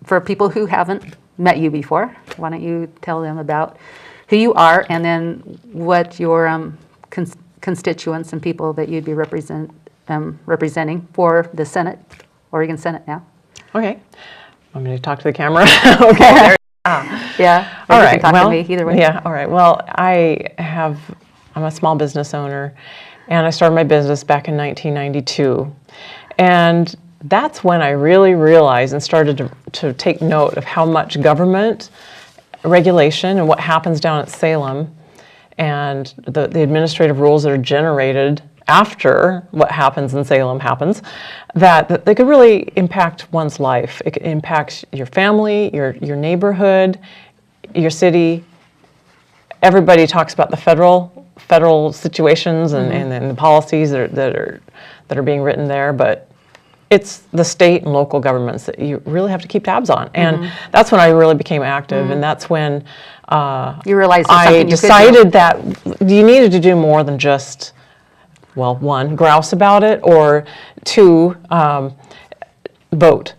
for people who haven't met you before, why don't you tell them about who you are and then what your constituents and people that you'd be representing for the Senate, Oregon Senate now. Okay. Want me to talk to the camera? Okay. There. Yeah. All you right. can talk Well, to me either way. Yeah. All right. Well, I'm a small business owner, and I started my business back in 1992, and that's when I really realized and started to take note of how much government regulation and what happens down at Salem and the administrative rules that are generated after what happens in Salem happens, that they could really impact one's life. It could impact your family, your neighborhood, your city. Everybody talks about the federal situations and the policies that are being written there, but it's the state and local governments that you really have to keep tabs on. And that's when I really became active, and that's when you realized I decided that you needed to do more than just, well, one, grouse about it, or two, vote.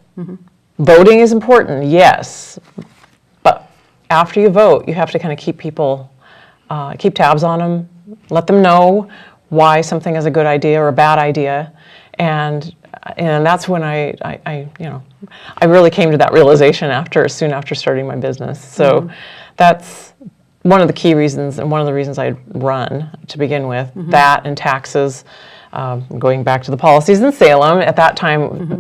Voting is important, yes, but after you vote, you have to kind of keep people, keep tabs on them, let them know why something is a good idea or a bad idea, and that's when I really came to that realization soon after starting my business. So that's one of the key reasons, and one of the reasons I run to begin with, that and taxes. Going back to the policies in Salem, at that time,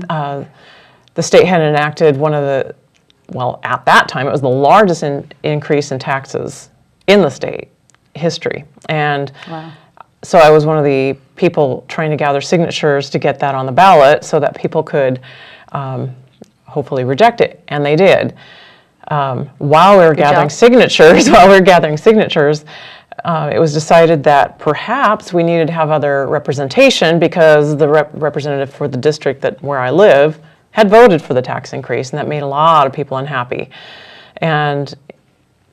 the state had enacted at that time, it was the largest increase in taxes in the state history. And so I was one of the people trying to gather signatures to get that on the ballot so that people could hopefully reject it, and they did. While we were gathering signatures, it was decided that perhaps we needed to have other representation because the representative for the district where I live had voted for the tax increase, and that made a lot of people unhappy. And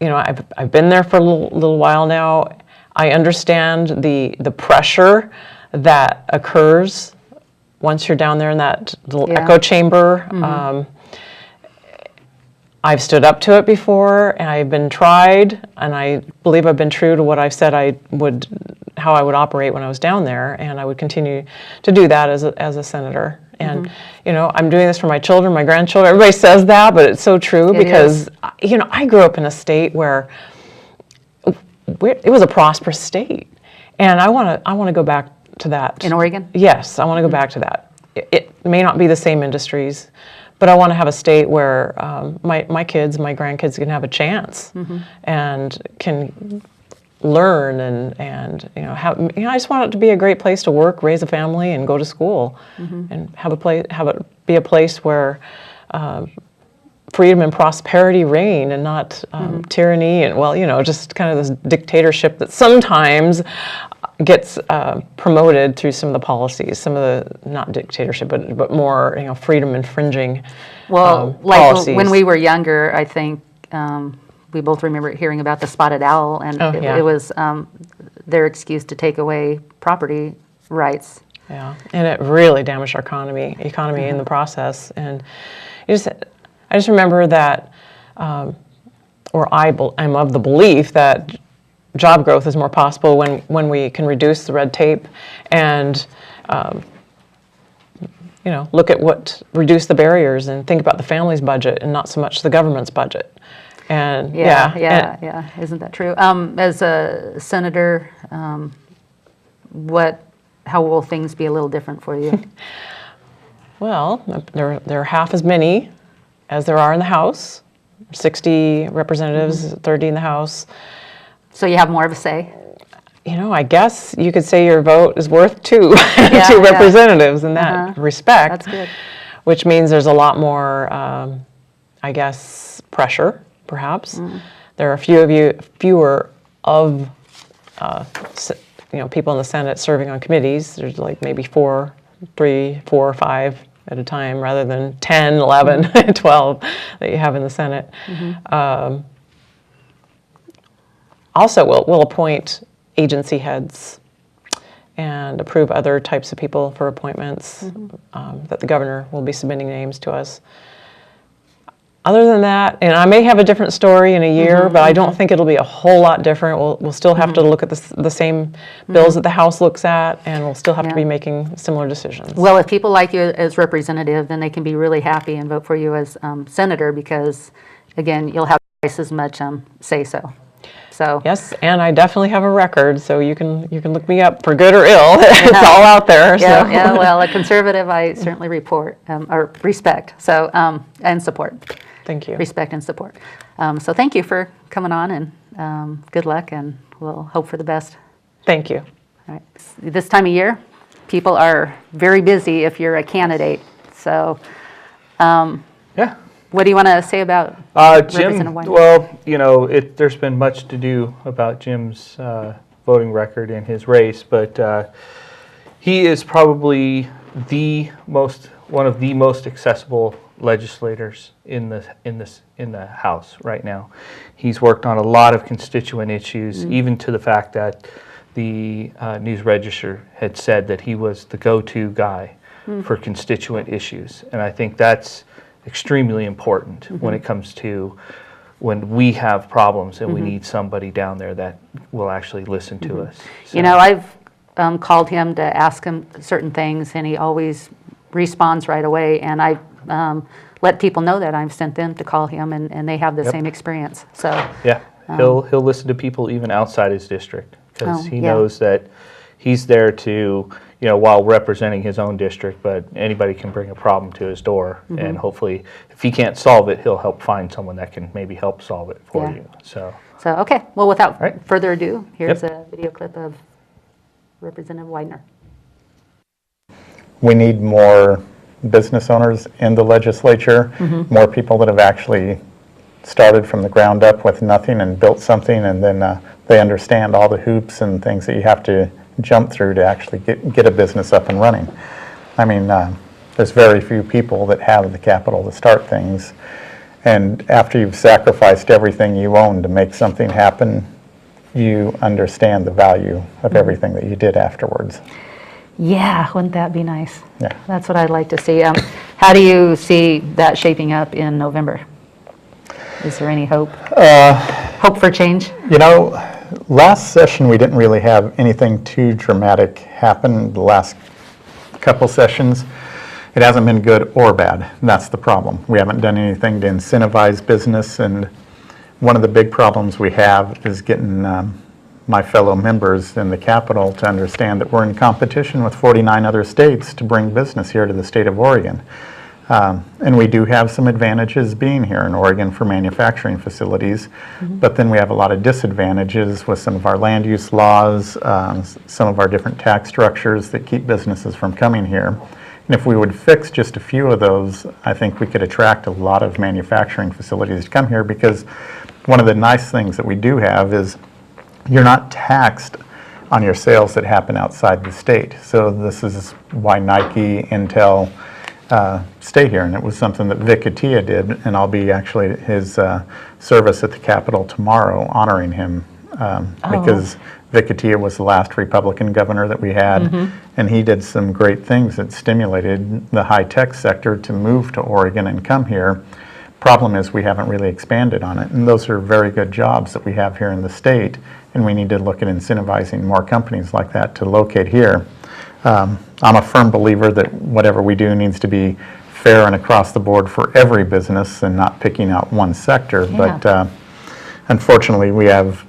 I've been there for a little while now. I understand the pressure that occurs once you're down there in that little echo chamber. I've stood up to it before, and I've been tried, and I believe I've been true to what I've said how I would operate when I was down there, and I would continue to do that as a senator. And I'm doing this for my children, my grandchildren. Everybody says that, but it's so true because I grew up in a state where it was a prosperous state, and I want to go back to that. In Oregon? Yes, I want to go back to that. It may not be the same industries, but I want to have a state where my kids, my grandkids can have a chance and can learn and I just want it to be a great place to work, raise a family, and go to school, and have it be a place where freedom and prosperity reign, and not tyranny and just kind of this dictatorship that sometimes gets promoted through some of the policies, some of the, not dictatorship, but more freedom infringing policies. When we were younger, I think we both remember hearing about the spotted owl, and it was their excuse to take away property rights. Yeah, and it really damaged our economy in the process. And I just remember that, I'm of the belief that job growth is more possible when we can reduce the red tape and look at reduce the barriers and think about the family's budget and not so much the government's budget. And isn't that true? As a senator, how will things be a little different for you? Well, there are half as many as there are in the House. 60 representatives, 30 in the House. So you have more of a say? I guess you could say your vote is worth two representatives in that respect. That's good. Which means there's a lot more, pressure, perhaps. There are fewer of people in the Senate serving on committees. There's like maybe 4 or 5 at a time, rather than 10, 11, 12 that you have in the Senate. Also, we'll appoint agency heads and approve other types of people for appointments that the governor will be submitting names to us. Other than that, and I may have a different story in a year, but I don't think it'll be a whole lot different. We'll still have to look at the same bills that the House looks at, and we'll still have to Yeah. be making similar decisions. Well, if people like you as representative, then they can be really happy and vote for you as senator because, again, you'll have twice as much say-so. So Yes, and I definitely have a record, so you can look me up for good or ill. It's all out there. yeah, So. yeah. Well, a conservative, I certainly respect. So and support. Thank you. Respect and support. So thank you for coming on, and good luck, and we'll hope for the best. Thank you. All right. This time of year, people are very busy if you're a candidate. So Yeah. what do you want to say about Jim, Representative Weidner? well, there's been much to do about Jim's voting record in his race, but he is probably one of the most accessible legislators in the House right now. He's worked on a lot of constituent issues, even to the fact that the News Register had said that he was the go-to guy for constituent issues, and I think that's extremely important when it comes to when we have problems and we need somebody down there that will actually listen to us. You know, I've called him to ask him certain things, and he always responds right away. And I've let people know that I've sent them to call him, and they have the same experience. So yeah, he'll listen to people even outside his district because he yeah. knows that he's there to, while representing his own district, but anybody can bring a problem to his door, and hopefully, if he can't solve it, he'll help find someone that can maybe help solve it for Yeah. you. So okay. Well, without right. further ado, here's Yep. a video clip of Representative Weidner. We need more business owners in the legislature, more people that have actually started from the ground up with nothing and built something, and then they understand all the hoops and things that you have to jump through to actually get a business up and running. I mean, there's very few people that have the capital to start things, and after you've sacrificed everything you own to make something happen, you understand the value of everything that you did afterwards. Yeah, wouldn't that be nice? Yeah. That's what I'd like to see. How do you see that shaping up in November? Is there any hope? Hope for change? Last session we didn't really have anything too dramatic happen. The last couple sessions, it hasn't been good or bad. That's the problem. We haven't done anything to incentivize business, and one of the big problems we have is getting my fellow members in the Capitol to understand that we're in competition with 49 other states to bring business here to the state of Oregon. And we do have some advantages being here in Oregon for manufacturing facilities, but then we have a lot of disadvantages with some of our land use laws, some of our different tax structures that keep businesses from coming here. And if we would fix just a few of those, I think we could attract a lot of manufacturing facilities to come here, because one of the nice things that we do have is you're not taxed on your sales that happen outside the state. So this is why Nike, Intel stay here, and it was something that Vic Attia did, and I'll be actually at his service at the Capitol tomorrow honoring him because Vic Attia was the last Republican governor that we had, and he did some great things that stimulated the high-tech sector to move to Oregon and come here. Problem is we haven't really expanded on it, and those are very good jobs that we have here in the state, and we need to look at incentivizing more companies like that to locate here. I'm a firm believer that whatever we do needs to be fair and across the board for every business and not picking out one sector. Yeah. But unfortunately, we have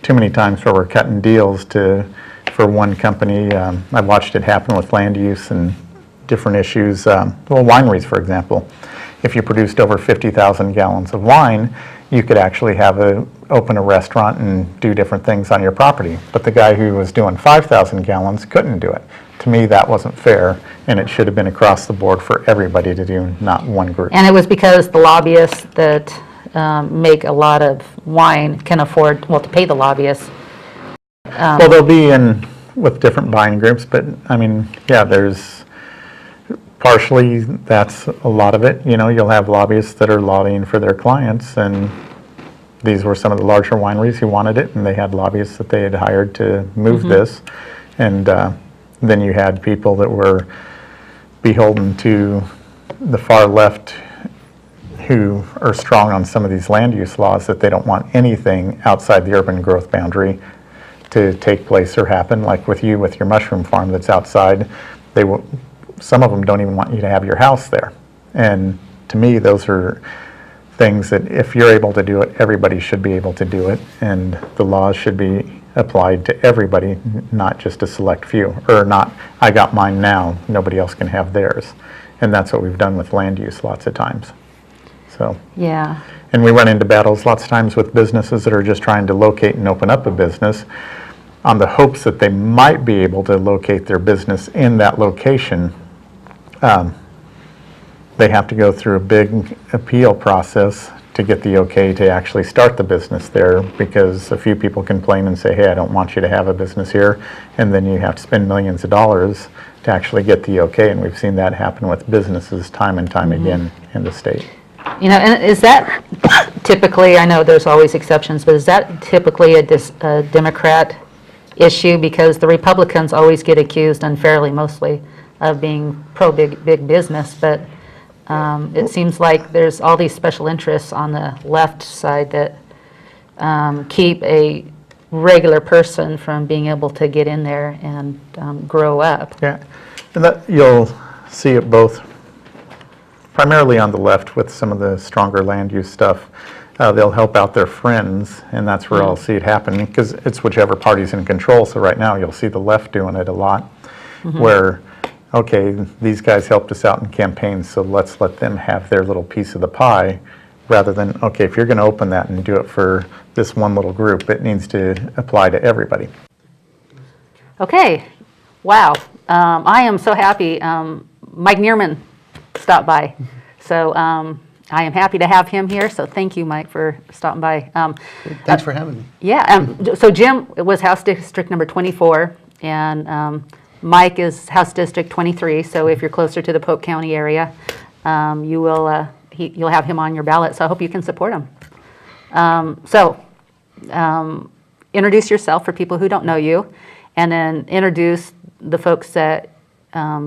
too many times where we're cutting deals for one company. I watched it happen with land use and different issues. Wineries, for example. If you produced over 50,000 gallons of wine, you could actually open a restaurant and do different things on your property. But the guy who was doing 5,000 gallons couldn't do it. To me, that wasn't fair, and it should have been across the board for everybody to do, not one group. And it was because the lobbyists that make a lot of wine can afford, to pay the lobbyists. Well, they'll be in with different buying groups, but I mean, yeah, there's partially that's a lot of it. You'll have lobbyists that are lobbying for their clients, and these were some of the larger wineries who wanted it, and they had lobbyists that they had hired to move this. And then you had people that were beholden to the far left who are strong on some of these land use laws, that they don't want anything outside the urban growth boundary to take place or happen, like with you with your mushroom farm that's outside. Some of them don't even want you to have your house there. And to me, those are things that if you're able to do it, everybody should be able to do it, and the laws should be applied to everybody, not just a select few, or not, I got mine now, nobody else can have theirs. And that's what we've done with land use lots of times. So, Yeah. and we run into battles lots of times with businesses that are just trying to locate and open up a business on the hopes that they might be able to locate their business in that location. They have to go through a big appeal process to get the okay to actually start the business there, because a few people complain and say, hey, I don't want you to have a business here, and then you have to spend millions of dollars to actually get the okay, and we've seen that happen with businesses time and time again in the state. You know, and is that typically, I know there's always exceptions, but is that typically a Democrat issue? Because the Republicans always get accused unfairly, mostly, of being pro-big business, but it seems like there's all these special interests on the left side that keep a regular person from being able to get in there and grow up. Yeah, and that you'll see it both, primarily on the left with some of the stronger land use stuff. They'll help out their friends, and that's where I'll see it happen, because it's whichever party's in control. So right now you'll see the left doing it a lot, where, okay, these guys helped us out in campaigns, so let's let them have their little piece of the pie, rather than, okay, if you're going to open that and do it for this one little group, it needs to apply to everybody. Okay, wow. I am so happy. Mike Nearman stopped by. So I am happy to have him here. So thank you, Mike, for stopping by. Thanks for having me. Yeah, so Jim was House District number 24, and Mike is House District 23. So if you're closer to the Polk County area, you'll have him on your ballot. So I hope you can support him. Introduce yourself for people who don't know you, and then introduce the folks that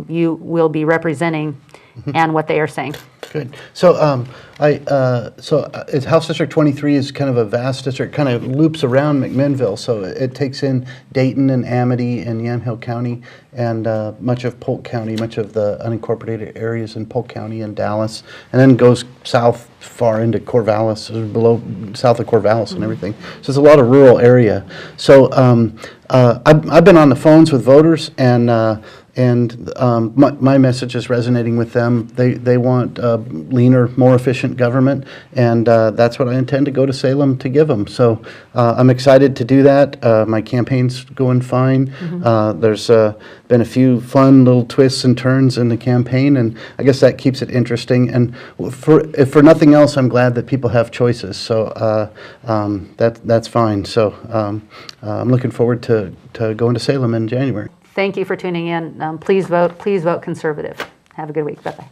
you will be representing and what they are saying. Good. So it's House District 23 is kind of a vast district, kind of loops around McMinnville. So it takes in Dayton and Amity and Yamhill County and much of Polk County, much of the unincorporated areas in Polk County and Dallas, and then goes south far into Corvallis, below south of Corvallis and everything. So it's a lot of rural area. So I've been on the phones with voters, and my message is resonating with them. They want leaner, more efficient government, and that's what I intend to go to Salem to give them. So I'm excited to do that. My campaign's going fine. There's been a few fun little twists and turns in the campaign, and I guess that keeps it interesting. And if for nothing else, I'm glad that people have choices. So that's fine. So I'm looking forward to going to Salem in January. Thank you for tuning in. Please vote conservative. Have a good week. Bye-bye.